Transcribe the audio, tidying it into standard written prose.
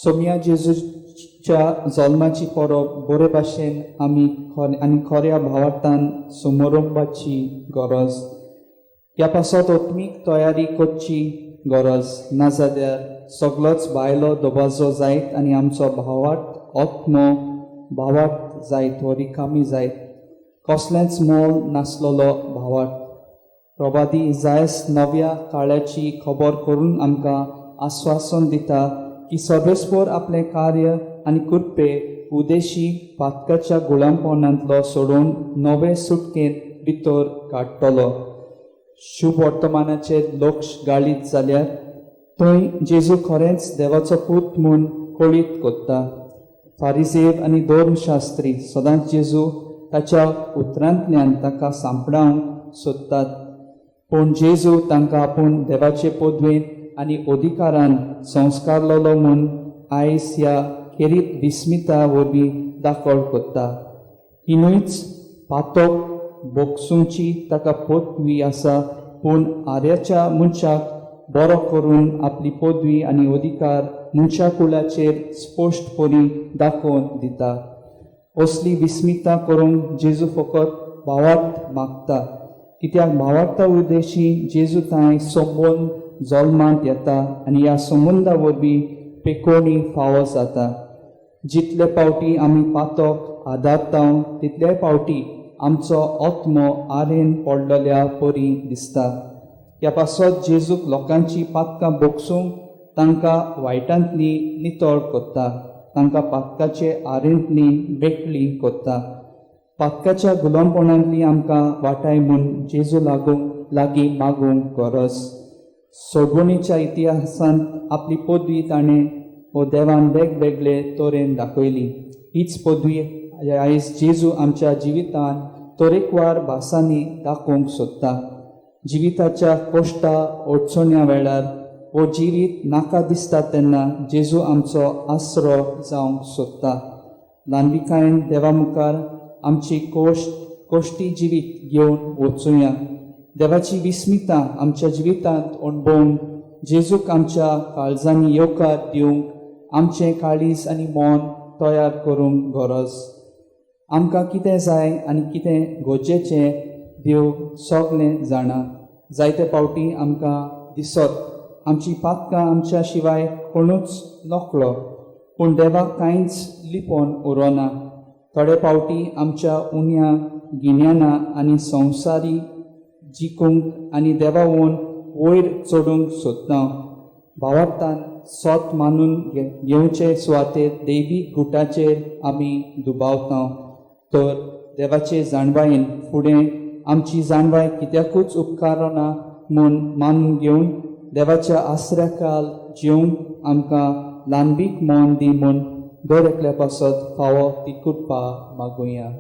सोम्या जेजूच्या जल्माची परब बरे भाशेन आनी खऱ्या भावार्थान समोरपाची गरज. ह्या पासत आत्मीक तयारी करची गरज. नाजाल्यार सगळोच भायलो दबाजो जायत आनी आमचो भावार्थ आत्मो भावार्थ जायत हो रिकामी जायत. कसलेंच मोल नासलोलो भावार्थ. प्रवादी इसायास नव्या काळाची खबर करून आमकां आस्वासन दिता की सर्वेस्पर आपलें कार्य आनी कृपे उदेशी पातकाच्या गुलामपणांतलो सोडून नवे सुटकेंत भितर काडटलो. शुभ वर्तमानाचेर लक्ष घालीत जाल्यार थंय जेजू खरेंच देवाचो पूत म्हूण कळीत करता. फारिजेव आनी धर्मशास्त्री सदांच जेजू ताच्या उतरांतल्यान ताका सांपडावंक सोदतात. पूण जेजू तांकां आपूण देवाचे पदवेन आनी अधिकारान संस्कारलोलो म्हूण आयज ह्या खेरीत विस्मिता वरवीं दाखोळ करता. ही न्हूच पातक बोगसूंची ताका पदवी आसा, पूण आर्याच्या मनशाक बरो करून आपली पदवी आनी अधिकार मनशा कुळाचेर स्पश्टपणी दाखोवन दिता. असली विस्मिता करूंक जेजू फकत भावार्थ मागता, कित्याक भावार्था उद्देशी जेजू थंय संबंद जल्मांत येता आनी ह्या संबंदा वरवीं पेकोवणी फावो जाता. जितले फावटी आमी पातक आदारताव तितले फावटी आमचो आत्मो आरेन पडलेल्या परी दिसता. ह्या पासत जेजूक लोकांची पातकां बोगसूंक तांकां वायटांतली नितळ करता, तांकां पातकाचे आरेंतली बेटली करता. पातकाच्या गुलामपणांतली आमकां वाटाय म्हूण जेजू लागीं मागूंक गरज. सोडवणीच्या इतिहासांत आपली पदवी ताणें हो देवान वेगवेगळे तरेन दाखयली. हीच पदवी आयज जेजू आमच्या जिवितांत तरेकवार भासांनी दाखोवंक सोदता. जिविताच्या कश्टा अडचण्या वेळार हो जिवीत नाका दिसता तेन्ना जेजू आमचो आसरो जावंक सोदता. ल्हानविकायेन देवा मुखार आमची कश्टी जिवीत घेवन वचुया. देवाची विस्मिता आमच्या जिवितांत अणभवूंक जेजूक आमच्या काळजांनी येवकार दिवंक आमचें काळीज आनी मन तयार करूंक गरज. आमकां कितें जाय आनी कितें गरजेचें देव सगळें जाणा. जायते फावटी आमकां दिसत आमची पातकां आमच्या शिवाय कोणूच नकळो, पूण देवाक कांयच लिपोवन उरोना. थोडे फावटी आमच्या उण्या गिन्याना आनी संवसारी जिखूंक आनी देवावून वयर चडूंक सोदता. भावार्थान सोत मानून घेवचे सुवातेर दैवीक गुटाचेर आमी दुबावता. तर देवाचे जाणवायेन फुडें आमची जाणवाय कित्याकूच उपकारना म्हूण मानून घेवन देवाच्या आसऱ्याखाल जिवंक आमकां ल्हानवीक मन दी म्हूण दर एकल्या पासत फावो ती कृपा मागुया.